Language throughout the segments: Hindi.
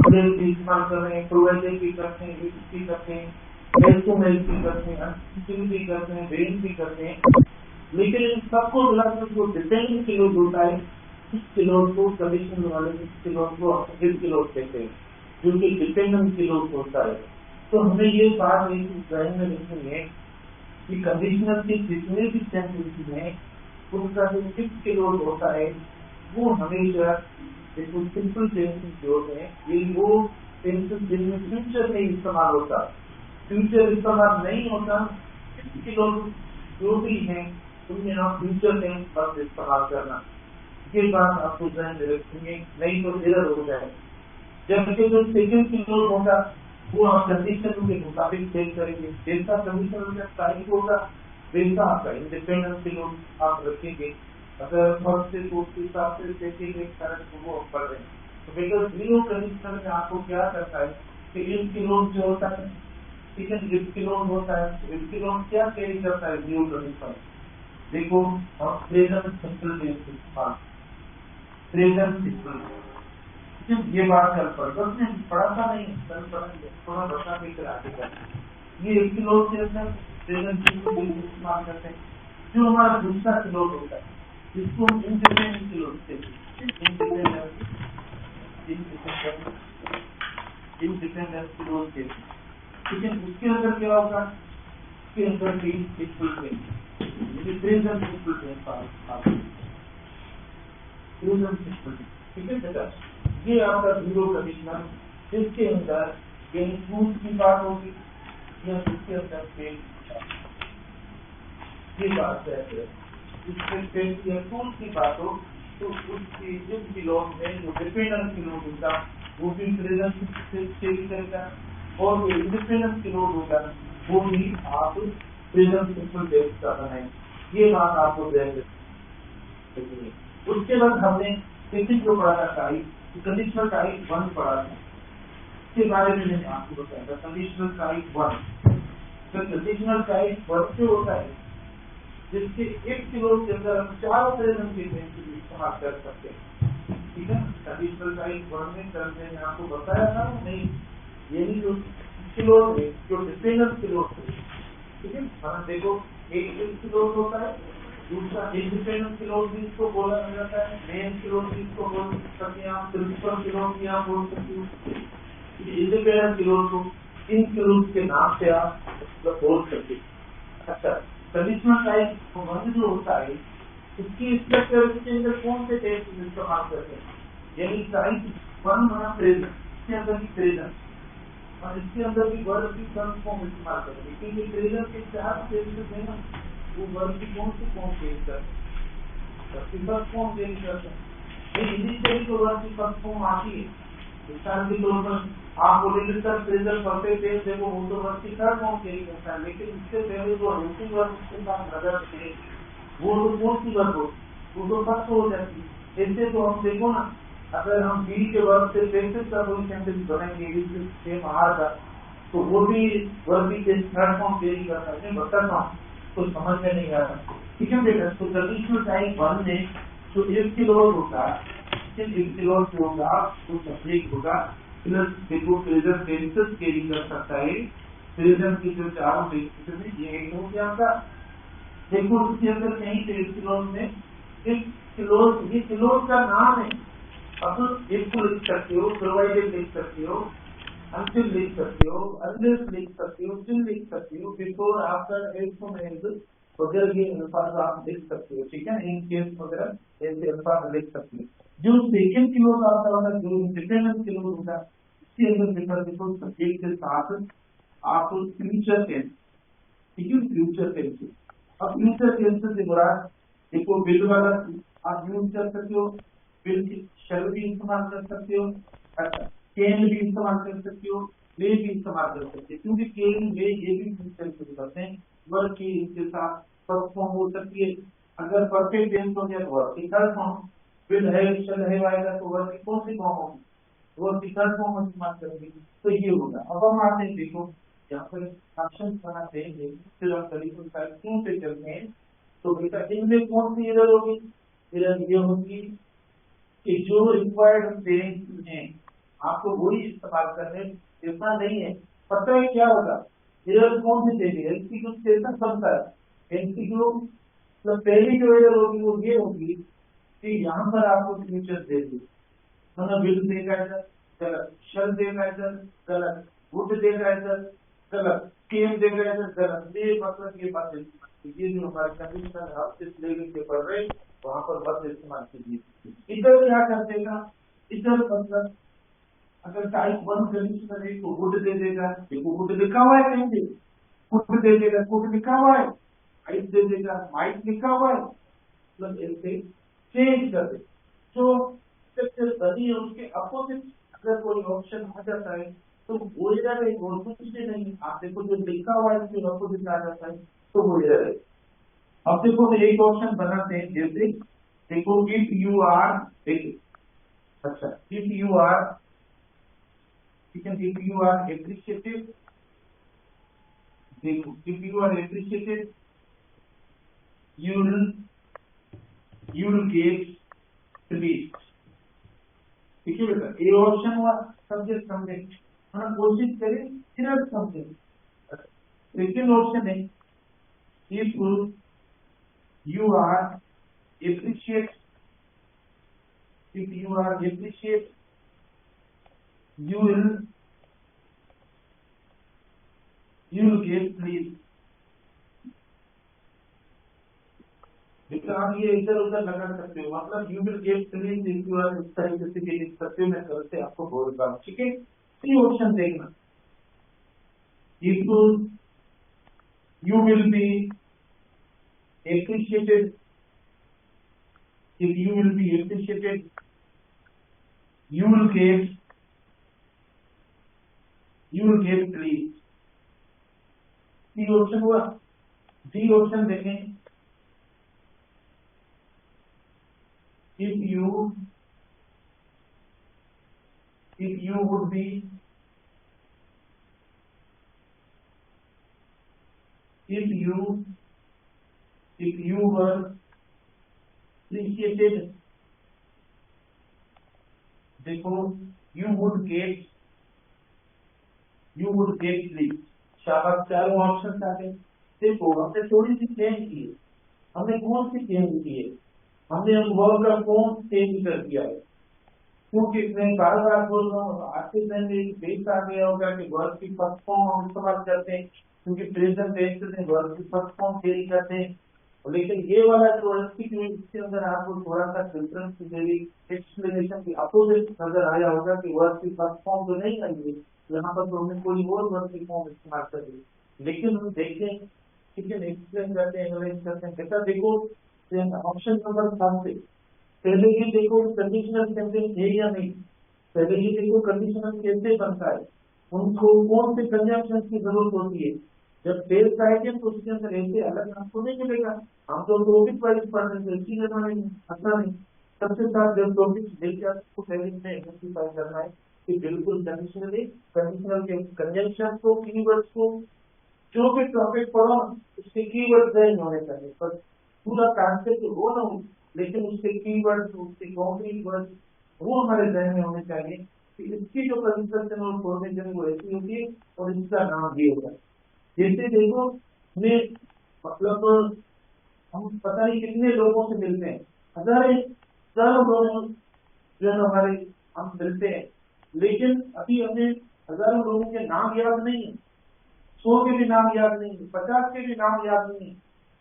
मॉडल भी इस्तेमाल कर रहे हैं, प्रोवाइडर भी करते हैं, भी करते हैं, एल्कोमेल भी करते हैं, अंतिम भी करते हैं, ब्रेन भी करते हैं। लेकिन इन सबको मिलाकर जो डिपेंडेंट किलोड होता है, इस किलोड को कंडीशन वाले किलोड को हिट किलोड कहते हैं, जो कि डिपेंडेंट किलोड होता है। तो हमें ये बात ध्यान में रखनी है कि कंडीशनर के जितने भी सेंटेंसेस हैं उनका जो फिक्स किलोड होता है वो हमेशा देखो सिंपल टेंसेस जो है ये वो टेंसेस जिनमें फ्यूचर में इस्तेमाल होता, फ्यूचर इस्तेमाल नहीं होता, फिक्स किलोड जो भी है उनमें आप फ्यूचर टेंस पर इस्तेमाल करना। ये बात आपको ध्यान में रखेंगे, नहीं तो एरर हो जाए। जबकि जो सेकंड किलोड होगा वो आप कंडीशन के मुताबिक चेक करेंगे, जैसा कंडीशन में टाइप होगा वैसा आपका इंडिपेंडेंट किलोड आप रखेंगे। अगर फर्स्ट से फोर्थ के हिसाब से देखेंगे करंट वो पढ़ रहे हैं तो बेटा जीरो कंडीशन में आपको क्या करता है कि एक किलोड जो होता है, ठीक है, एक किलोड होता है, एक किलोड क्या कैरी करता है जीरो कंडीशन। देखो हम present simple tense present simple, ये बात कल पढ़ बस नहीं पढ़ा था, नहीं कल पढ़ेंगे, थोड़ा बता के कराते का ये एक किलोड के अंदर प्रेजेंट सिंपल इस्तेमाल करते हैं। जो हमारा दूसरा किलोड होता है जिसको हम इंडिपेंडेंट किलोड कहते हैं, इंडिपेंडेंट किलोड कहते हैं, ठीक है। उसके अंदर क्या होगा, उसके अंदर भी simple tense, present simple tense, present simple, ठीक है बेटा। ये आपका जीरो कंडीशनल, जिसके अंदर कहीं ट्रूथ की बात होगी या जिसके अंदर फेल, ये बात है। इसमें फेल या ट्रूथ की बात हो तो उसकी जिस किलोड में जो डिपेंडेंट किलोड होगा वो भी प्रेजेंट से चेक करेगा, और जो इंडिपेंडेंट किलोड होगा वो भी आप प्रेजेंट सिंपल टेंस का बनाएंगे। ये बात आपको ध्यान रखनी है। उसके बाद हमने सेकंड जो पढ़ा था टाइप, कंडीशनल टाइप 1 पढ़ा था, इसके बारे में मैंने आपको बताया था कंडीशनल टाइप 1। तो कंडीशनल टाइप 1 जो होता है जिसके एक किलोड के अंदर हम 4 प्रेजेंट के टेंस इस्तेमाल कर सकते हैं, ठीक है। कंडीशनल टाइप 1 में कल मैंने आपको बताया था नहीं, यही जो किलोड है जो डिपेंडेंट किलोड है, ठीक है। हाँ देखो एक किलोड होता है, दूसरा इंडिपेंडेंट किलोड भी इसको बोला जाता है, मेन किलोड भी इसको बोल सकते हैं आप, प्रिंसिपल किलोड भी आप बोल सकते हो। इंडिपेंडेंट किलोड को इन किलोड के नाम से आप बोल सकते हैं। अच्छा, कंडीशनल टाइप 1 जो होता है इसकी स्ट्रक्चर के अंदर कौन से टेंस इस्तेमाल करते हैं, यानी टाइप 1 बना प्रेजेंट, इसके अंदर भी प्रेजेंट और इसके अंदर भी वर्ब की फर्स्ट फॉर्म इस्तेमाल करेंगे, क्योंकि प्रेजेंट के 4 टेंसेस हैं ना, वो वर्ब की कौन सी फॉर्म चेंज करते हैं, फर्स्ट फॉर्म चेंज करते हैं। इनिशियली तो वर्ब की फर्स्ट फॉर्म आती है, मिसाल के तौर पर आप बोलेंगे सर प्रेजेंट परफेक्ट टेंस देखो वो तो वर्ब की थर्ड फॉर्म चेंज करता है, लेकिन इससे पहले जो हेल्पिंग वर्ब उसके साथ नजर थे वो तो कौन सी वर्ब हो, वो तो फर्स्ट हो जाती है। ऐसे तो हम देखो ना, अगर हम बी के वर्ब से प्रेजेंट का कोई सेंटेंस बनाएंगे सेम आर का, तो वो भी वर्ब की थर्ड फॉर्म चेंज करता है। मैं बताता हूँ तो समझ में नहीं आ रहा, ठीक है बेटा। तो कंडीशनल टाइप 1 में जो एक किलोड होगा, एक किलोड होगा तो सब्जेक्ट होगा प्लस देखो प्रेजेंट टेंसेस कैरी कर सकता है, प्रेजेंट की जो 4 टेंसेस में ये एक हो गया आपका। देखो इसके अंदर कहीं पे एक किलोड में एक किलोड, ये किलोड का नाम है, अब इसको लिख सकते हो, प्रोवाइडेड लिख सकते हो, अंतिम लिख सकते हो, अनलेस लिख सकते हो, स्टिल लिख सकते हो, बिफोर आफ्टर एल्फाबेट वगैरह के अल्फाज आप लिख सकते हो, ठीक है। इन केस वगैरह ऐसे अल्फाज लिख सकते हो। जो सेकंड किलोड आता होगा, जो इंडिपेंडेंट किलोड होगा, इसके अंदर पेपर देखो सब्जेक्ट के साथ आप फ्यूचर टेंस, ठीक है, फ्यूचर टेंस। अब फ्यूचर टेंस से मुराद देखो विल वाला आप यूज कर सकते हो, विल शैल भी इस्तेमाल कर सकते हो, अच्छा कैन भी इस्तेमाल कर सकते हो, वे भी इस्तेमाल कर सकते हैं, क्योंकि कैन वे ये भी फ्यूचर टेंस करते हैं। वर्ब की इनके साथ फर्स्ट फॉर्म हो सकती है, अगर परफेक्ट टेंस हो गया तो वर्ब की थर्ड फॉर्म, विल है शैल है आएगा तो वर्ब की कौन सी फॉर्म होगी, वर्ब की थर्ड फॉर्म इस्तेमाल करेंगे, तो ये होगा। अब हम आते हैं देखो यहाँ पर ऑप्शन बनाते हैं, फिर हम कंडीशनल टाइप 2 पे चलते हैं। तो बेटा इनमें कौन सी एरर होगी, एरर ये होगी कि जो रिक्वायर्ड टेंस हैं आपको वही इस्तेमाल करने, इतना नहीं है। पता है क्या होगा, एरर कौन सी देगी, एमसीक्यू स्टेटमेंट बनता है। एमसीक्यू मतलब पहली जो एरर होगी वो ये होगी कि यहाँ पर आपको फ्यूचर दे दी, मतलब विल देगा इधर गलत, शल देगा इधर गलत, वुड देगा इधर गलत, केम देगा इधर गलत। ये मतलब ये बात है, ये जो हमारे कंडीशनल है जिस लेवल पे पढ़ रहे वहां पर बस इस्तेमाल कीजिए। इधर क्या कर देगा, इधर मतलब अगर टाइप 1 कंडीशनल है तो वुड दे देगा, देखो वुड लिखा हुआ है कहीं पे, वुड दे देगा, वुड लिखा हुआ है, माइट दे देगा, माइट लिखा हुआ है, मतलब ऐसे चेंज कर दे। जो स्ट्रक्चर बनी है उसके अपोजिट अगर कोई ऑप्शन आ जाता है तो वो एरर है, और कुछ भी नहीं। आप देखो जो लिखा हुआ है उसके अपोजिट आ जाता है तो वो एरर है। अब देखो एक ऑप्शन बनाते हैं, जैसे देखो इफ यू आर, अच्छा इफ यू आर, ठीक है, इफ यू आर एप्रिशिएटेड, देखो if you are appreciated you will get released, ठीक है बेटा। ये ऑप्शन हुआ सब्जेक्ट सब्जेक्ट, हम कोशिश करें सिर्फ सब्जेक्ट। सेकंड ऑप्शन है if you are appreciate, if you are appreciate you will get released। आप ये इधर उधर लगा सकते हो, मतलब you will get release if you are, इस तरीके से लिख सकते हो, मैं करते आपको बोल रहा हूँ, ठीक है। सी ऑप्शन देखना, if you will be appreciated, if you will be appreciated you will get release. C option हुआ। डी ऑप्शन देखें, if you would be, if you were appreciated, देखो you would get leave। शाबाश, चारों ऑप्शन आ गए। देखो हमने थोड़ी सी चेंज की है, हमने कौन सी चेंज की है, हमने हम वर्ब का फॉर्म चेंज कर दिया है, क्योंकि मैं बार बार बोल रहा हूँ आपके ध्यान में एक बेस आ गया होगा कि वर्ब की फर्स्ट फॉर्म हम इस्तेमाल करते हैं, क्योंकि प्रेजेंट टेंस में वर्ब की फर्स्ट फॉर्म कैरी करते हैं। लेकिन ये वाला जो एमसीक्यू इसके अंदर आपको थोड़ा सा डिफरेंस मेरी एक्सप्लेनेशन की अपोजिट नजर आया होगा कि वर्ब की फर्स्ट फॉर्म तो नहीं आएगी, यहाँ पर तो हमने कोई और वर्ब की फॉर्म इस्तेमाल कर दी। लेकिन हम देखें, ठीक है, एक्सप्लेन करते हैं, एनालाइज करते हैं। बेटा देखो ऑप्शन नंबर 7 से पहले ही देखो कंडीशनल सेंटेंस है या नहीं, पहले ही देखो कंडीशनल कैसे बनता है, उनको कौन से कंजंक्शन की जरूरत होती है। जब टेस्ट आएगी तो उसके अंदर ऐसे अलग आपको नहीं मिलेगा, हम तो टॉपिक वाइज पढ़ रहे थे, इसी जगह नहीं अच्छा नहीं। सबसे साथ जब टॉपिक लेके आपको पहले में आइडेंटिफाई करना है कि बिल्कुल कंडीशनली कंडीशनल के कंजंक्शन को, कीवर्ड्स को, जो भी टॉपिक पढ़ो उसके कीवर्ड नहीं होने चाहिए, पर पूरा कॉन्सेप्ट हो ना हो, लेकिन उसके कीवर्ड्स, उसके कॉन्क्रीट वर्ड्स वो हमारे ध्यान में होने चाहिए कि इसकी जो कंस्ट्रक्शन और फॉर्मेशन वो ऐसी होती है और इसका नाम ये होगा। जैसे देखो मैं मतलब हम पता नहीं कितने लोगों से मिलते हैं, हजारों लोग जो है हमारे हम मिलते हैं, लेकिन अभी हमें हजारों लोगों के नाम याद नहीं है, 100 के भी नाम याद नहीं है, 50 के भी नाम याद नहीं है,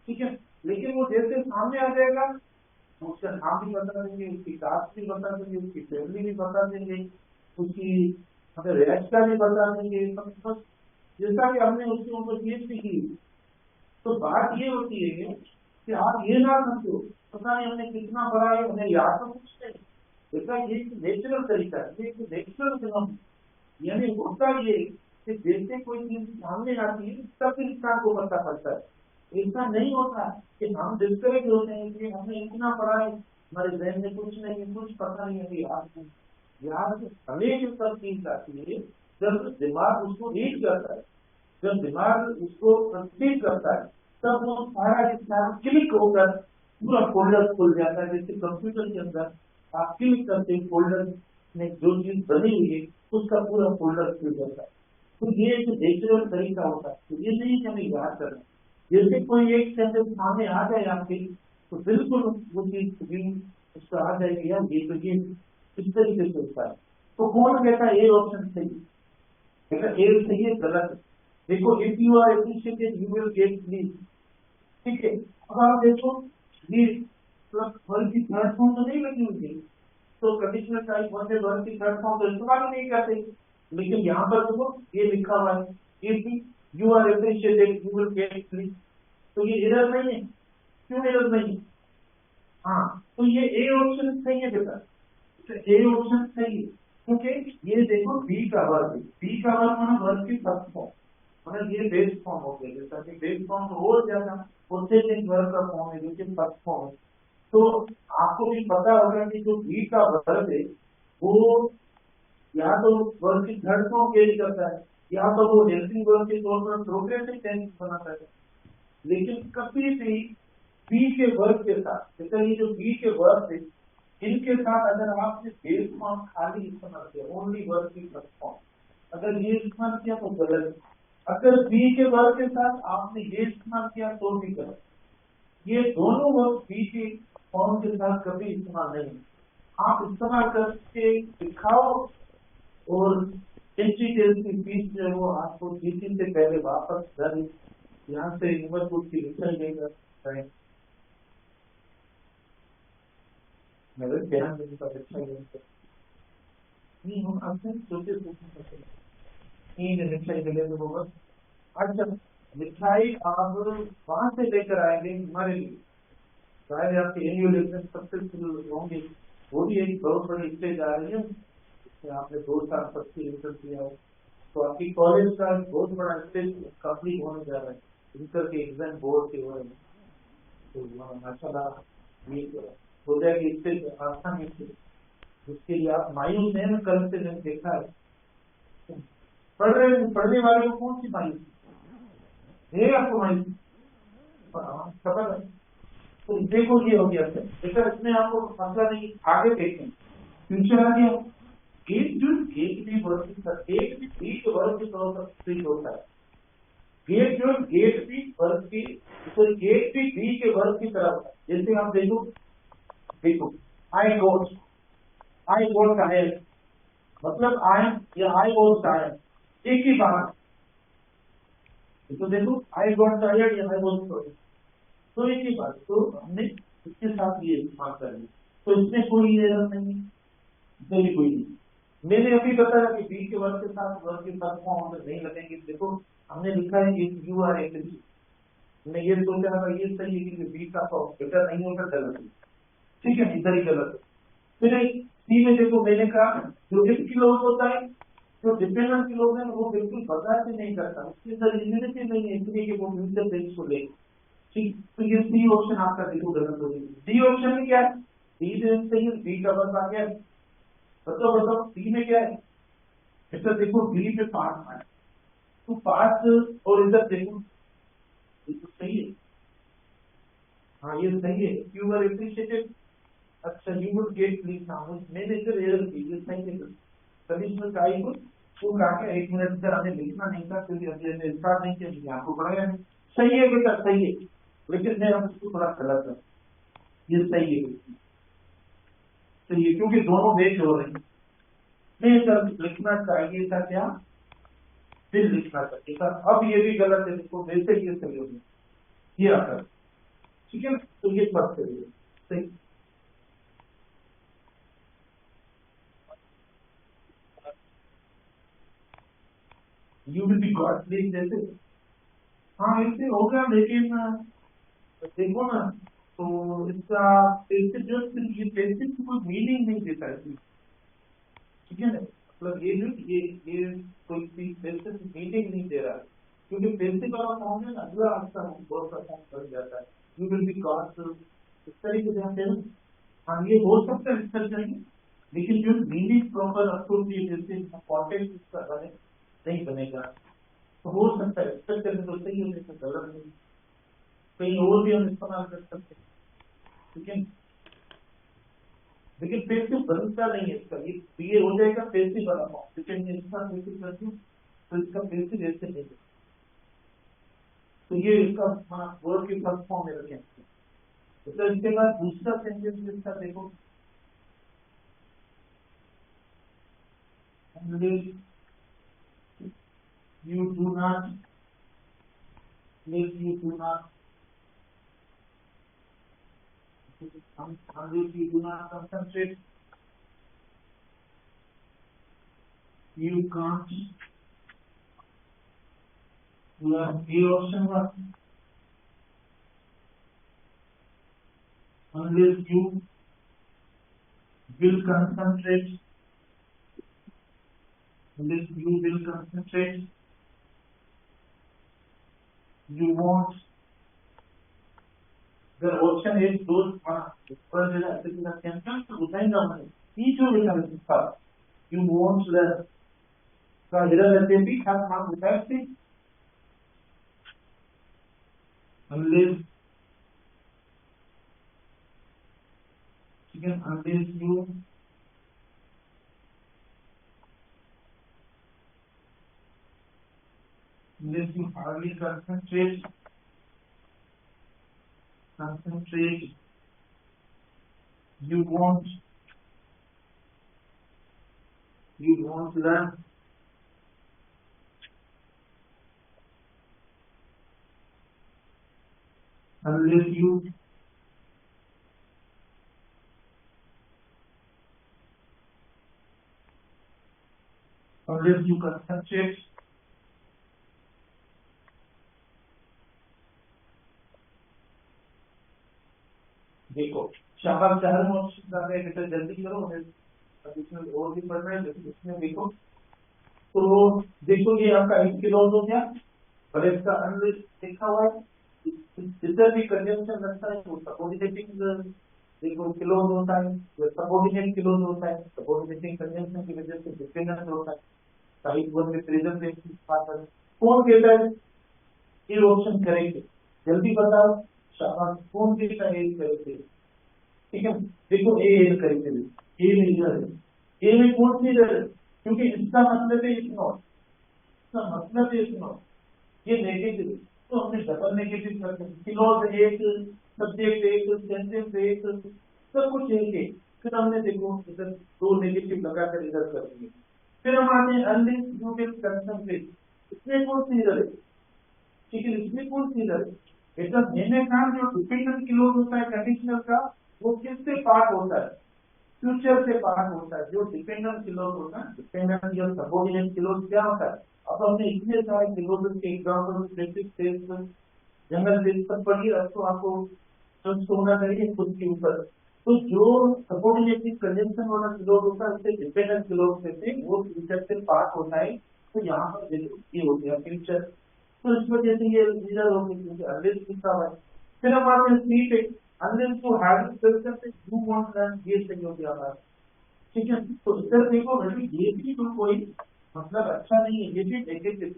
ठीक है। लेकिन वो जैसे सामने आ जाएगा उसका नाम भी बता देंगे, उसकी कास्ट भी बता देंगे, उसकी फैमिली भी बता देंगे, उसकी मतलब रिहाइश का भी बता देंगे, बस जैसा कि हमने उसके ऊपर पीएचडी की। तो बात ये होती है कि आप ये ना समझो पता नहीं हमने कितना पढ़ा है, हमें याद तो कुछ नहीं, ऐसा ये नेचुरल तरीका है, ये नेचुरल फिनोमेनन, यानी होता ये कि जैसे कोई चीज सामने आती है तब इंसान को पता पड़ता है। ऐसा नहीं होता कि हम डिस्करेज होते हैं कि हमने इतना पढ़ा है हमारे जहन में कुछ नहीं, कुछ पता नहीं है, याद हमें जो सब चीज आती है जब दिमाग उसको रीड करता है, जब दिमाग उसको कंसीव करता है तब वो सारा जितना क्लिक होकर पूरा फोल्डर खुल जाता है। जैसे कंप्यूटर के अंदर आप क्लिक करते हैं फोल्डर में जो चीज बनी हुई है उसका पूरा फोल्डर खुल जाता है। तो ये एक नेचुरल तरीका होता है। तो ये नहीं कि हमें याद करना, जैसे कोई एक सेंटेंस सामने आ जाए आपके तो बिल्कुल वो चीज भी उसका आ जाएगी यार, ये तो ये इस तरीके से होता है। तो कौन कहता है ये ऑप्शन सही है, कहता ए सही है गलत है। देखो if you are appreciated you will get please, ठीक है। अब आप देखो ये प्लस वर्ग की थर्ड फॉर्म तो नहीं लगी हुई है, तो कंडीशनल टाइप वन में वर्ग की थर्ड फॉर्म तो इस्तेमाल ही नहीं करते, लेकिन यहाँ पर देखो ये लिखा हुआ है if you are appreciated you will get please, तो ये एरर नहीं है। क्यों एरर नहीं है? हाँ, तो ये ए ऑप्शन सही है बेटा, तो ए ऑप्शन सही है क्योंकि ये देखो बी का वर्ग, बी का वर्ग माना वर्ग की फर्स्ट फॉर्म, मतलब ये बेस फॉर्म हो गया, जैसा कि बेस फॉर्म तो हो जाता उससे एक वर्ग का फॉर्म है जो कि फर्स्ट फॉर्म है। तो आपको भी पता होगा कि जो बी का वर्ग है वो या तो वर्ग की थर्ड फॉर्म कैरी करता है या तो वो हेल्पिंग वर्ग के तौर पर प्रोग्रेसिव टेंस बनाता है। लेकिन कभी भी बी के वर्ग के साथ, जैसे ये जो बी के वर्ग है इनके साथ अगर आपने बेस फॉर्म खाली इस्तेमाल किया, ओनली वर्ग की फर्स्ट फॉर्म, अगर ये इस्तेमाल किया तो गलत है। अगर बी के वर्ग के साथ आपने ये इस्तेमाल किया तो भी गलत। ये दोनों वर्ग बी के फॉर्म के साथ कभी इस्तेमाल नहीं, आप इस्तेमाल करके दिखाओ और इंटीग्रल की फीस जो है वो आपको जीसी से पहले वापस घर यहाँ से उमरपुर की रिटर्न देगा। मेरे ध्यान देने का अच्छा नहीं, हम आपसे सोचे मिठाई के लिए होगा। अच्छा, मिठाई आप वहां से लेकर आएंगे हमारे लिए, शायद आपके एनुअल एग्जाम सक्सेसफुल होंगे, वो भी एक बहुत बड़ी स्टेज आ रही है, आपने 2 साल पक्की इंटर किया है तो आपकी कॉलेज का बहुत बड़ा स्टेज कंप्लीट होने जा रहा है, इंटर के एग्जाम बोर्ड के हो रहे हैं, तो माशाल्लाह ये हो जाएगी स्टेज आसानी से। उसके लिए आप मायूस है ना, कल से मैंने देखा है पढ़ने वाले को कौन सी मायूस है आपको मायूस खबर है। तो देखो ये हो गया सर, इसमें आपको मसला नहीं, आगे देखें फ्यूचर आ गया। गेट जो गेट भी वर्ग एक भी वर्ग के तौर पर स्थित होता है, गेट जो गेट भी वर्ग की, तो गेट भी बी के वर्ग की तरह होता है। जैसे आप देखो देखो आई गोट का है मतलब आई या आई गोट टायर्ड एक ही बात, तो देखो आई गोट टायर्ड या आई गोट तो एक ही बात, तो हमने इसके साथ ये इस्तेमाल कर लिया, तो इसमें कोई एरर नहीं, कोई नहीं। मैंने अभी बताया कि बी के वर्ग के साथ वर्ग के साथ फॉर्म नहीं लगेंगे। देखो हमने लिखा है यू आर ए, मैं ये सोच रहा था ये सही है कि बी का फॉर्म बेटर नहीं होगा, गलत है, ठीक है, इधर ही गलत है। फिर सी में देखो मैंने कहा जो इफ की लोग होता है, जो डिपेंडेंट की लोग हैं वो बिल्कुल बता के नहीं करता, उसके अंदर इम्यूनिटी नहीं है इसलिए कि वो फ्यूचर टेंस को ले, ठीक। तो ये सी ऑप्शन आपका देखो गलत हो जाएगी। डी ऑप्शन में क्या है, डी सही है, बी का वर्ग आ गया। बताओ सी में क्या है, इधर देखो बी पे पास है तो पास, और इधर देखो ये तो सही है, हाँ ये सही है, यू आर एप्रिशिएटेड, अच्छा यू वुड गेट प्लीज, हाँ मैंने इधर एरर की, ये सही है। कंडीशनल टाइप वो कहा के 1 मिनट इधर हमें लिखना नहीं था क्योंकि अभी हमने स्टार्ट नहीं किया, आपको पढ़ाया है सही है बेटा सही है, लेकिन मैं अब इसको थोड़ा गलत है, ये सही है क्योंकि दोनों बेच हो रहे हैं। नहीं सर लिखना चाहिए था क्या, फिर लिखना चाहिए था, अब ये भी गलत है, इसको वैसे ये सही होगी ये आता, ठीक है ना, तो ये बात करिए सही। You will B God please जैसे, हाँ ऐसे होगा, लेकिन देखो ना तो इसका पैसे जो ये पैसे की कोई मीनिंग नहीं देता है, ठीक है ना, मतलब ये कोई पैसे की मीनिंग नहीं दे रहा है, क्योंकि पैसे का फॉर्म है ना अगला आपका बहुत सा फॉर्म बन जाता है, यू विल बी कॉस्ट इस तरीके से आते हैं। हाँ ये हो सकता है इस तरह से, लेकिन जो मीनिंग प्रॉपर अप्रोप्रिएट जैसे कॉन्टेक्स्ट इसका बने नहीं बनेगा, तो हो सकता है इस तरह तो सही है, लेकिन गलत नहीं, कहीं और भी हम इस्तेमाल कर सकते हैं, ठीक है। लेकिन पैसिव बनता नहीं है इसका, ये हो जाएगा पैसिव वाला फॉर्म, लेकिन इसका पैसिव करती हूँ तो इसका पैसिव ऐसे नहीं है। तो ये इसका वर्ड की फर्स्ट फॉर्म में रखें। तो इसके बाद दूसरा सेंटेंस इसका देखो, you do not, you do not, you do not concentrate, you can't, you are A option was, unless you will concentrate, unless you will concentrate, you won't. The option is those पर जो है इसका कैंसल तो बताएंगे हमने ये जो लिखा है इसका you won't learn का इधर रहते भी खास मान बताया थी unless again unless you hardly concentrate, you won't learn. Unless you concentrate, देखो शाबाश शहर में बेटा जल्दी करो, इसमें और भी पढ़ रहे हैं, इसमें देखो तो देखो ये आपका 1 किलो हो गया और इसका अंदर लिखा हुआ है जिधर भी कंजम्पशन लगता है वो सबऑर्डिनेटिंग देखो किलो होता है, सबऑर्डिनेट किलो होता है, सबऑर्डिनेटिंग कंजम्पशन की वजह से डिपेंडेंट होता है। टाइप 1 में प्रेजेंट टेंस की बात करें कौन कहता है ये ऑप्शन करेक्ट, जल्दी बताओ शाबाश कौन कहता है ये करेक्ट है, ठीक है। देखो ए करेक्ट है, ए लीडर है, ए में कौन सी लीडर है क्योंकि इसका मतलब है इग्नोर, इसका मतलब है इग्नोर, ये नेगेटिव तो हमने डबल नेगेटिव कर दिया, क्लॉज एक, सब्जेक्ट एक, सेंटेंस एक, सब कुछ एक है, फिर हमने देखो इधर 2 नेगेटिव लगाकर इधर कर दिए। फिर हम आते हैं अनलेस यू विल कंसंट्रेट, इसमें कौन सी इधर है, ठीक है, इसमें कौन सी इधर है बेटा, मैंने कहा जो डिपेंडेंट क्लॉज होता है कंडीशनल का वो किससे पार्ट होता है, फ्यूचर से पार्ट होता है। जो डिपेंडेंट क्लॉज होता है, डिपेंडेंट या सबऑर्डिनेट क्लॉज क्या होता है, अब हमने इतने सारे क्लॉज के example basic test general base पर पढ़ी, अब तो आपको संस्थ होना चाहिए खुद के ऊपर। तो जो सबऑर्डिनेट कंजंक्शन वाला क्लॉज होता है उससे डिपेंडेंट क्लॉज से वो फ्यूचर से पार्ट होता है, तो यहाँ पर ये हो गया फ्यूचर, तो इस वजह से ये लीडर हो गई क्योंकि अनलेस लिखा हुआ है। फिर हम आते हैं सी पे, अनलेस टू हैव सिस्टम से यू वांट लर्न, ये सही हो गया हमारा, ठीक है। तो इधर देखो ये भी तो कोई मतलब अच्छा नहीं है, ये भी नेगेटिव,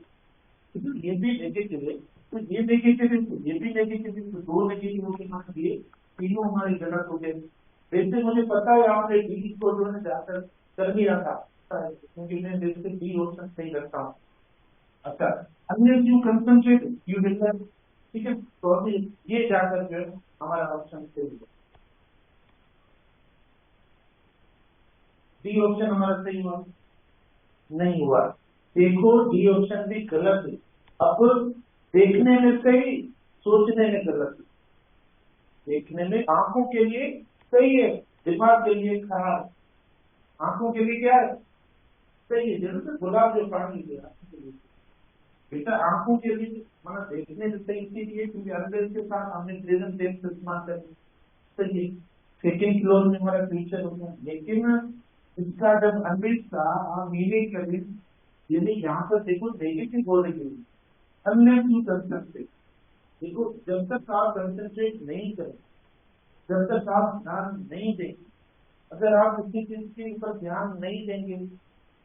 ये भी नेगेटिव है, तो ये नेगेटिव है, ये भी नेगेटिव है, तो 2 नेगेटिव के मान दिए, तीनों हमारे गलत हो गए। वैसे मुझे पता है आपने डी को जो है जाकर कर दिया था क्योंकि मैं जैसे बी ऑप्शन सही रखता हूँ। अच्छा unless you concentrate you will learn, ठीक है, तो अभी ये जाकर जो है हमारा ऑप्शन सही है, डी ऑप्शन हमारा सही हुआ नहीं हुआ, देखो डी ऑप्शन भी गलत है। अब देखने में सही, सोचने में गलत है, देखने में आंखों के लिए सही है, दिमाग के लिए खराब, आंखों के लिए क्या है सही है, जैसे गुलाब जो पानी दिया बेटा आंखों के लिए मतलब देखने में सही इसीलिए क्योंकि अंदर के साथ हमने प्रेजेंट टेंस इस्तेमाल कर सही, सेकंड क्लोज में हमारा फ्यूचर होता है, लेकिन इसका जब अनबिट का मीनिंग करें यदि यहाँ पर देखो नेगेटिव बोल रही है, अनलेस यू कंसंट्रेट, देखो जब तक आप कंसंट्रेट नहीं करें, जब तक आप ध्यान नहीं देंगे, अगर आप किसी चीज के ऊपर ध्यान नहीं देंगे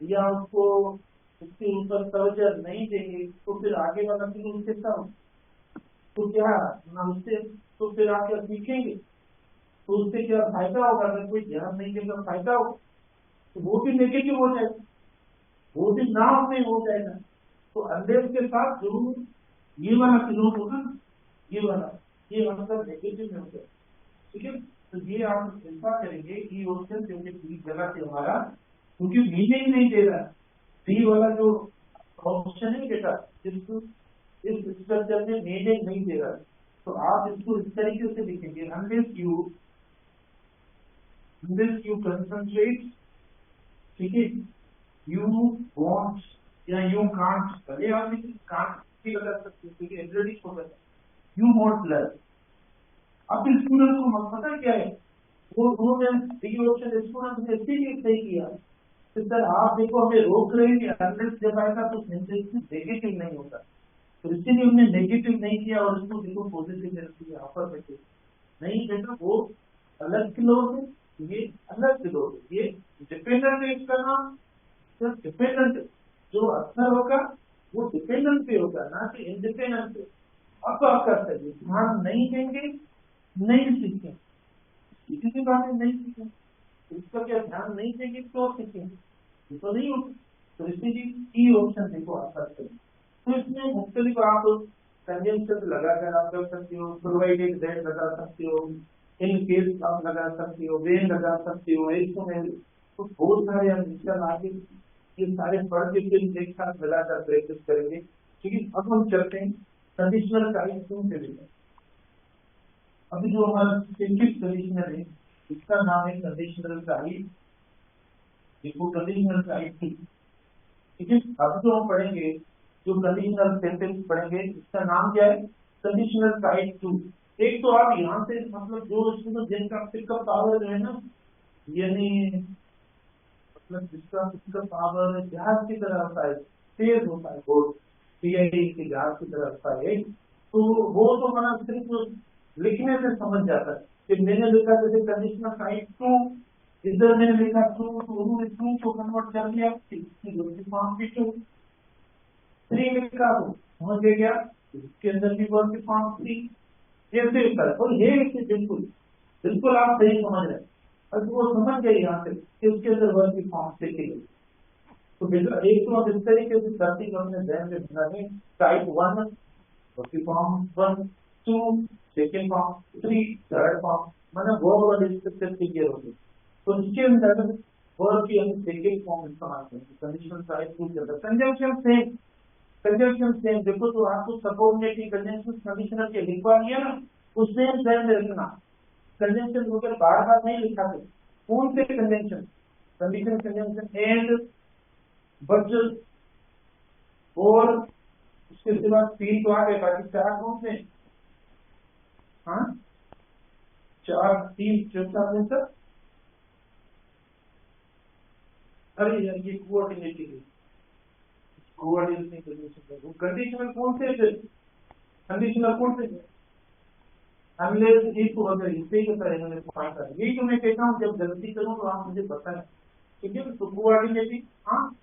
या उसको उसके ऊपर तवज्जो नहीं देंगे तो फिर आगे वाला भी कैसा हो, तो क्या ना उससे तो फिर आप क्या सीखेंगे, तो उससे क्या फायदा होगा? अगर कोई ध्यान नहीं देगा फायदा होगा, तो वो भी नेगेटिव हो जाएगा, वो भी नाम में हो जाएगा। तो अंधेर के साथ जरूर ये वाला क्लोज होगा ना, ये वाला, ये मतलब नेगेटिव में हो जाएगा। ठीक है, तो ये आप ऐसा करेंगे ई ऑप्शन क्योंकि डी गलत है हमारा, क्योंकि मीनिंग नहीं दे रहा। डी वाला जो ऑप्शन है बेटा, जिसको इस स्ट्रक्चर में मीनिंग नहीं दे रहा, तो आप इसको इस तरीके से लिखेंगे, unless you concentrate, ठीक है, you want या you can't, पहले आप can't भी लगा सकते हैं क्योंकि ऑलरेडी छोड़ है, you want learn। अब स्टूडेंट को पता है क्या है, वो उन्होंने डी ऑप्शन स्टूडेंट ने इसीलिए सही किया। तो सर आप देखो हमें रोक रहे हैं कि unless जब आएगा तो सेंटेंस नेगेटिव नहीं होता, तो इसीलिए हमने नेगेटिव नहीं किया और इसको देखो पॉजिटिव में रख दिया, अपर में नहीं बेटा, वो अलग क्लोज है, ये अलग क्लोज है, ये डिपेंडेंट है इसका नाम। तो डिपेंडेंट जो असर होगा वो डिपेंडेंट पे होगा, ना कि इंडिपेंडेंट पे। अब आप कर सकते ध्यान नहीं देंगे, नहीं सीखें, किसी भी बात में नहीं सीखें, इसका क्या ध्यान नहीं देंगे तो सीखेंगे, तो नहीं होगा। तो इसलिए ई ऑप्शन देखो आप कर सकते। तो इसमें मुख्तलिफ आप कंजंक्शन लगाकर आप कर सकते हो, प्रोवाइडेड दैट लगा सकते हो, इन केस आप लगा सकते हो, वेन लगा सकते हो, इसमें तो बहुत सारे हम निश्चय आगे ये सारे पढ़ के फिर एक साथ मिलाकर प्रैक्टिस करेंगे। ठीक है, अब हम चलते हैं कंडीशनल टाइप टू के लिए। अभी जो हमारा सिंपल कंडीशनल है इसका नाम है कंडीशनल टाइप, देखो कंडीशनल टाइप टू। ठीक है, अब जो हम पढ़ेंगे जो कंडीशनल सेंटेंस पढ़ेंगे इसका नाम क्या है, कंडीशनल टाइप टू। एक तो आप यहाँ से मतलब जो इसमें जिनका पिकअप पावर जो है ना, यानी मतलब जिसका पिकअप पावर जहाज की तरह होता है, तेज होता है, बहुत सीआईडी के जहाज की तरह होता है, तो वो तो हमारा सिर्फ लिखने से समझ जाता है कि मैंने लिखा जैसे कंडीशनल टाइप टू, इधर मैंने लिखा टू, तो उन्होंने टू को कन्वर्ट कर दिया फॉर्म की टू, थ्री लिखा तो समझ गया इसके अंदर भी वर्ब की फॉर्म थ्री, ऐसे होता है। और ये बिल्कुल बिल्कुल आप सही समझ रहे हैं, अब वो समझ गए यहाँ से कि उसके अंदर वर्ब की फॉर्म से की गई। तो बेटा एक तो आप इस तरीके से करती को अपने ध्यान में बना दें, टाइप वन वर्ब की form one, two second form, three third form, मतलब वो वाली स्ट्रक्चर क्लियर होगी। तो इसके अंदर वर्ब की हम सेकेंड फॉर्म इस्तेमाल करेंगे कंडीशनल टाइप टू के अंदर। कंजंक्शन सेम, कंजंक्शन सेम, देखो तो आपको सबऑर्डिनेट कंजंक्शन कंडीशनल के लिखवा लिया ना, उससे ध्यान में रखना कंजंक्शन को बार बार नहीं लिखा थे। कौन से conjunction, conditional conjunction and, but और उसके सिवा तीन तो आ गए, बाकी चार कौन से, हाँ चार, तीन चौथा कौन सा, अरे यार ये कोऑर्डिनेटिव कोऑर्डिनेटिव कंडीशनल कौन से थे, कंडीशनल कौन से थे, अनलेस एक तो अगर इसे ही होता है पॉइंट है, यही तो मैं कहता हूँ जब गलती करूँ तो आप मुझे बताएं। ठीक है, तो कोऑर्डिनेटिव, हाँ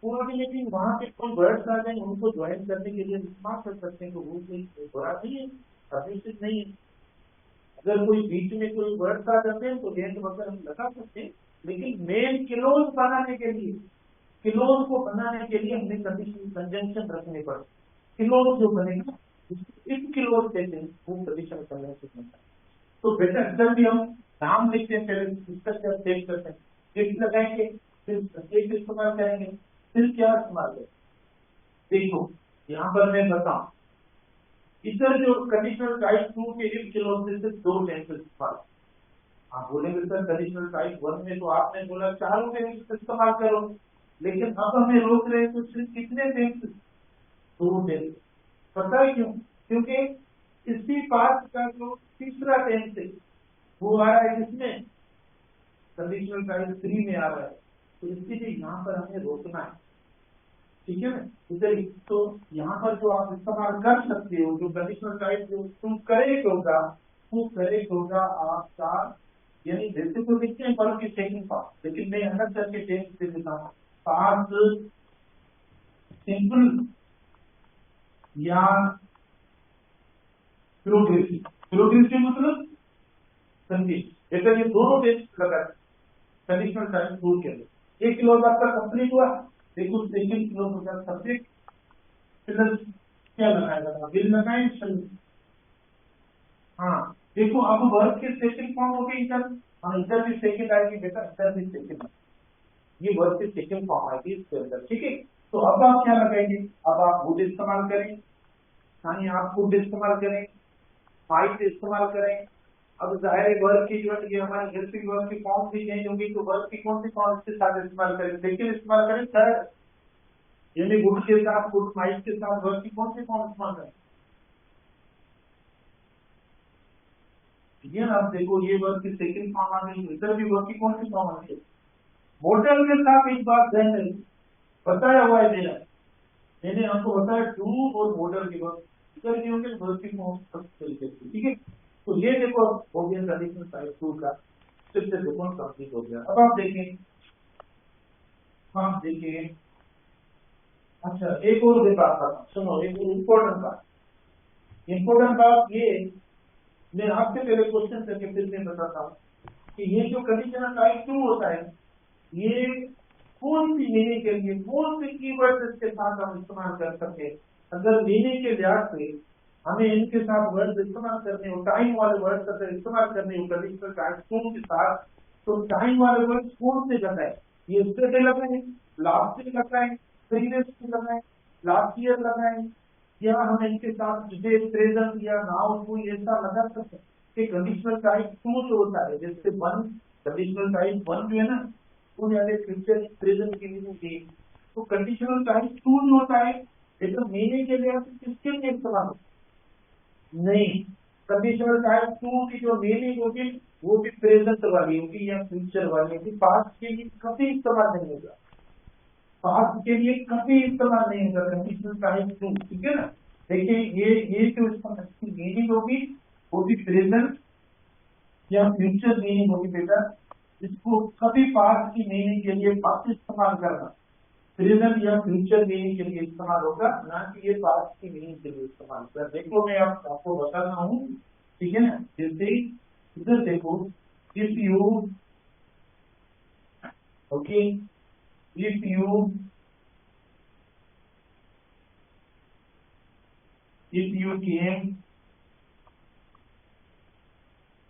कोऑर्डिनेटिव वहां पे कोई वर्ड्स आ जाए उनको ज्वाइन करने के लिए इस्तेमाल कर सकते हैं, तो वो कोई बुरा नहीं है, अभिष्ट नहीं है। अगर कोई बीच में कोई वर्ड्स आ जाते हैं तो एंड वगैरह हम लगा सकते हैं, लेकिन मेन क्लोज बनाने के लिए, क्लोज को बनाने के लिए हमें कंडीशन कंजंक्शन रखने पड़े। क्लोज जो बनेगा इस क्लोज कहते हैं वो कंडीशन कंजंक्शन बनता है। तो बेटा जब भी हम नाम लिखते हैं पहले डिस्कस सेव करते हैं, एक लगाएंगे फिर एक इस्तेमाल करेंगे, फिर क्या इस्तेमाल करें। देखो यहाँ पर मैं बताऊं, इधर जो कंडीशनल टाइप टू के इफ क्लोज से दो टेंस इस्तेमाल, आप बोलेंगे सर कंडीशनल टाइप वन में तो आपने बोला चारों टेंस इस्तेमाल करो, लेकिन अब हमें रोक रहे हैं तो सिर्फ कितने टेंस, दो टेंस। पता है क्यों, क्योंकि इसी पार्ट का जो तीसरा टेंस है वो आ रहा है किसमें, कंडीशनल टाइप थ्री में आ रहा है, तो इसलिए यहाँ पर हमें रोकना है। ठीक है ना, इधर तो यहाँ पर जो आप इस्तेमाल कर सकते हो जो कंडीशनल टाइप जो तुम करेक्ट होगा वो करेक्ट होगा आपका, यानी जैसे तो लिखते हैं पर की सेकंड पार्ट, लेकिन मैं अलग करके टेंस से देता हूँ, पास्ट सिंपल या प्रोग्रेसिव, प्रोग्रेसिव मतलब कंटिन्यूस, बेटा ये दोनों टेस्ट लगा कंडीशनल टाइम टू के लिए 1 किलो आपका कंप्लीट हुआ। देखो सेकंड किलो का सब्जेक्ट प्लस क्या लगाएगा, बिल लगाए शरीर। हाँ देखो अब वर्क के सेकंड फॉर्म हो गई इधर, हाँ इधर भी सेकंड आएगी बेटा, इधर भी सेकंड, ये वर्क की सेकंड फॉर्म आएगी इसके अंदर, ठीक है। तो अब आप क्या लगाएंगे, अब आप वुड इस्तेमाल करें, यानी आप वुड इस्तेमाल करें, फाइट इस्तेमाल करें। अब जाहिर है वर्क की जो है ये हमारी हेल्पिंग वर्क की फॉर्म भी चेंज होगी, तो वर्क की कौन सी फॉर्म के साथ इस्तेमाल करें, सेकंड इस्तेमाल करें, थर्ड, यानी वुड के साथ, वुड फाइट के साथ वर्क की कौन सी फॉर्म इस्तेमाल करें। ये आप देखो ये वर्क की सेकंड फॉर्म आ गई, इधर भी वर्क की कौन सी फॉर्म आ गई। मॉडल के साथ एक बात ध्यान रखिए, बताया हुआ है मेरा, मैंने आपको बताया टू और मॉडल की वर्क इधर भी होंगे वर्क की फॉर्म सब तरीके से, ठीक है। तो ये देखो हो गया कंडीशनल टाइप 2 का फिर से देखो कंप्लीट हो गया। अब आप देखें, अच्छा एक और बात था, सुनो एक इम्पोर्टेंट बात ये, मैं आपसे पहले क्वेश्चन करके फिर से बताता हूँ कि ये जो कंडीशनल टाइप 2 होता है, ये कौन सी मीनिंग के लिए कौन से कीवर्ड्स इसके साथ हम इस्तेमाल कर सकते हैं। अगर मीनिंग के लिहाज से हमें इनके साथ वर्ड इस्तेमाल करने हो, टाइम वाले वर्ड अगर इस्तेमाल करने हो कंडीशनल टाइप 2 के साथ, तो टाइम वाले वर्ड कौन से लगाए, ये स्टेट लगाए, लास्ट ईयर लगाए, प्रीवियस लगाए, लास्ट ईयर लगाए, या हम इनके साथ टुडे, प्रेजेंट या नाउ कोई ऐसा लगा सकते हैं कि कंडीशनल टाइप 2 जो होता है, जैसे वन कंडीशनल टाइप 1 जो है ना वो यानी फ्यूचर प्रेजेंट की मीनिंग थी, तो कंडीशनल टाइप 2 जो होता है एकदम मीनिंग के लिए किसके लिए इस्तेमाल होता नहीं, कंडीशनल टाइप 2 की जो मीनिंग होगी वो भी प्रेजेंट वाली होगी या फ्यूचर वाली होगी, पास्ट के लिए कभी इस्तेमाल नहीं होगा, पास्ट के लिए कभी इस्तेमाल नहीं होगा कंडीशनल टाइप 2, ठीक है ना। देखिए ये जो इसकी मीनिंग होगी वो भी प्रेजेंट या फ्यूचर मीनिंग होगी बेटा, इसको कभी पास्ट की मीनिंग के लिए पास्ट इस्तेमाल करना, प्रेजेंट या फ्यूचर मीनिंग के लिए इस्तेमाल होगा, ना कि ये पास्ट की मीनिंग के लिए इस्तेमाल होगा। देखो मैं आपको बता रहा हूँ, ठीक है ना, जैसे इधर देखो, if you okay, if you came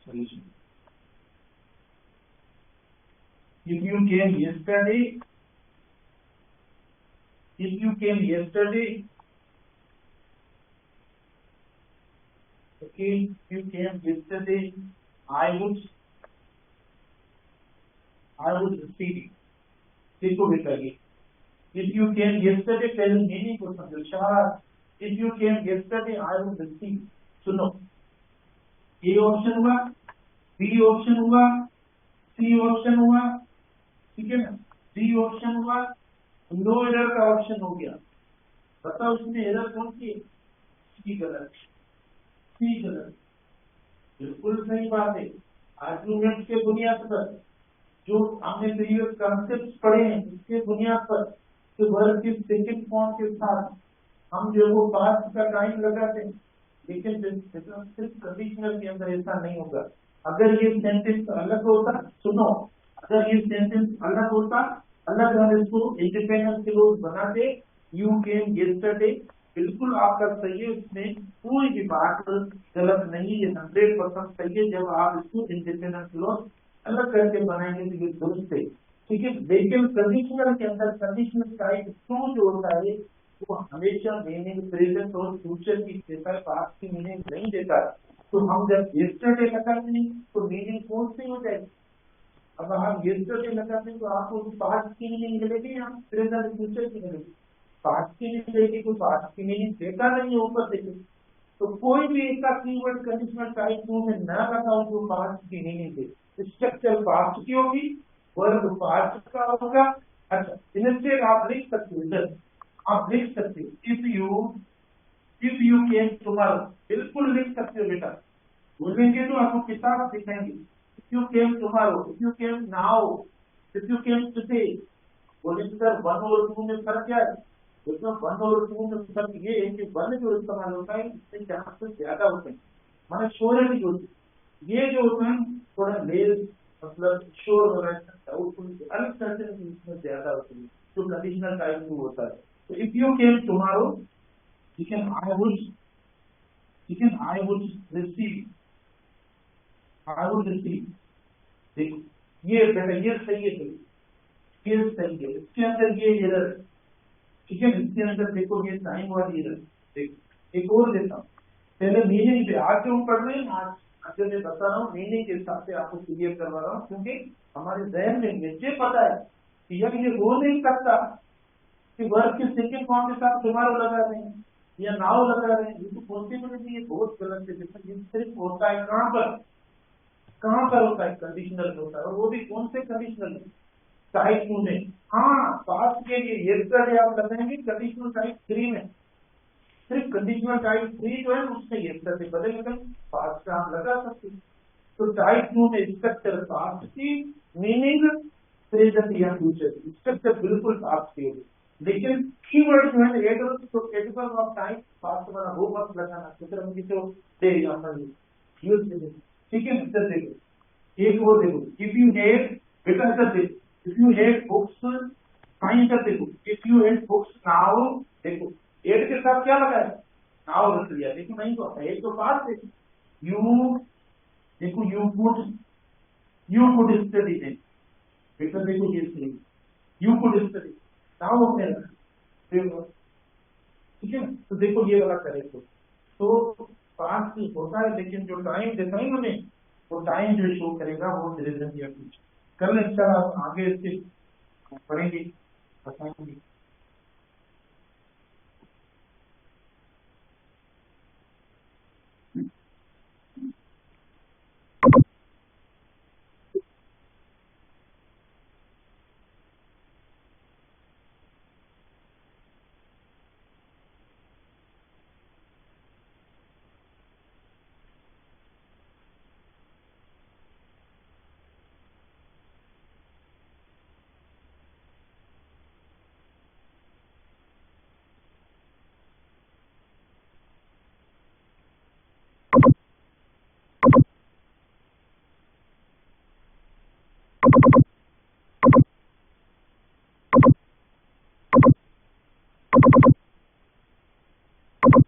solution, if you came yesterday, if you came yesterday, okay, if you came yesterday, I would receive it, देखो बेटा ये if you came yesterday पहले मीनिंग को समझो, शाबाश, if you came yesterday I would receive, सुनो ए ऑप्शन हुआ, बी ऑप्शन हुआ, सी ऑप्शन हुआ, ठीक है ना, डी ऑप्शन हुआ, नो एरर का ऑप्शन हो गया, बताओ इसमें एरर कौन सी है, सी गलत, सी गलत, बिल्कुल सही बात है। आर्गुमेंट के बुनियाद पर जो हमने प्रीवियस कॉन्सेप्ट्स पढ़े हैं उसके बुनियाद पर तो वर्ब के सेकंड फॉर्म के साथ हम जो वो पास्ट का टाइम लगाते हैं, लेकिन सिर्फ कंडीशनल के अंदर ऐसा नहीं होगा। अगर ये सेंटेंस अलग होता, सुनो, अगर ये सेंटेंस अलग होता, अलग हम इसको इंडिपेंडेंट क्लोज बनाते, यू केम यस्टरडे, बिल्कुल आपका सही है, इसमें कोई भी बात गलत नहीं है, 100% सही है। जब आप इसको इंडिपेंडेंट क्लोज अलग करके बनाएंगे तो ये दुरुस्त है, ठीक है। लेकिन कंडीशनल के अंदर कंडीशनल टाइप 2 जो होता है वो हमेशा मीनिंग प्रेजेंट और फ्यूचर की देता है, पास्ट की मीनिंग नहीं देता। तो हम जब यस्टरडे लगाते हैं तो मीनिंग कौन सी हो जाएगी, अब हम यस्टरडे लगाते हैं तो आपको पास्ट की मीनिंग मिलेगी या प्रेजेंट फ्यूचर की मिलेगी, पास्ट की मीनिंग मिलेगी, कोई पास्ट की मीनिंग देता नहीं है ऊपर देखिए। तो कोई भी ऐसा कीवर्ड कंडीशनल टाइप 2 में न लगाओ जो पास्ट की मीनिंग दे, स्ट्रक्चर पास्ट की होगी, वर्ब पास्ट का होगा। अच्छा इनस्टेड आप लिख सकते हो, इधर आप लिख सकते हो इफ यू केम टुमारो, बिल्कुल लिख सकते हो बेटा, बोलेंगे तो आपको किताब दिखाएंगे, if you came tomorrow, if you came now, if you came today, बोलेंगे सर 1 और 2 में फर्क क्या है, इसमें 1 और 2 में फर्क ये है कि 1 जो इस्तेमाल होता है इससे चांसेस ज्यादा होते हैं, माने श्योरिटी होती है, ये जो होता है थोड़ा लेस मतलब श्योर वगैरह डाउटफुल अनसर्टेनिटी इसमें ज्यादा होती है जो कंडीशनल टाइप में होता है। तो if you came tomorrow you can I would you can I would receive देखो ये बेटा ये सही है ये सही है इसके अंदर ये एरर ठीक है इसके अंदर देखो ये टाइम वाली एरर देखो एक और देता हूँ पहले मीनिंग पे आज जो हम पढ़ रहे हैं आज मैं बता रहा हूँ मीनिंग के हिसाब से आपको क्लियर करवा रहा हूँ क्योंकि हमारे जहन में मुझे पता है कि यार ये हो नहीं सकता कि वर्ग के सेकंड फॉर्म के साथ टुमारो लगा रहे हैं या नाउ लगा रहे हैं, ये तो पॉसिबिलिटी ये बहुत गलत है। ये सिर्फ होता है कहाँ पर होता है कंडीशनल होता है और वो भी कौन से कंडीशनल टाइप 2 में। हाँ पास्ट के लिए यस्टरडे आप लगाएंगे कंडीशनल टाइप 3 में, सिर्फ कंडीशनल टाइप 3 जो है उसमें यस्टरडे बदल पास्ट का आप लगा सकते हैं। तो टाइप 2 में स्ट्रक्चर पास्ट की मीनिंग प्रेजेंट या फ्यूचर स्ट्रक्चर बिल्कुल पास्ट की होगी लेकिन कीवर्ड जो है एडिबल ऑफ टाइम पास्ट वाला वो मत लगाना दूसरा मुझे तो दे यूज ठीक है। इधर देखो एक वो देखो इफ यू हेड बेटा इधर देखो if you head books fine कर देखो if you head books now देखो एड के साथ क्या लगा है नाउ रख लिया देखो नहीं तो एक तो पास देखो यू देखो यू कुड स्टडी बेटा देखो ये सही यू कुड स्टडी नाउ अपने ठीक है। तो देखो ये वाला करे तो पास होता है लेकिन जो टाइम देता है हमें वो टाइम जो शो करेगा वो प्रेजेंट या फ्यूचर। कल इंशाल्लाह आप आगे इसके पढ़ेंगे बताएंगे।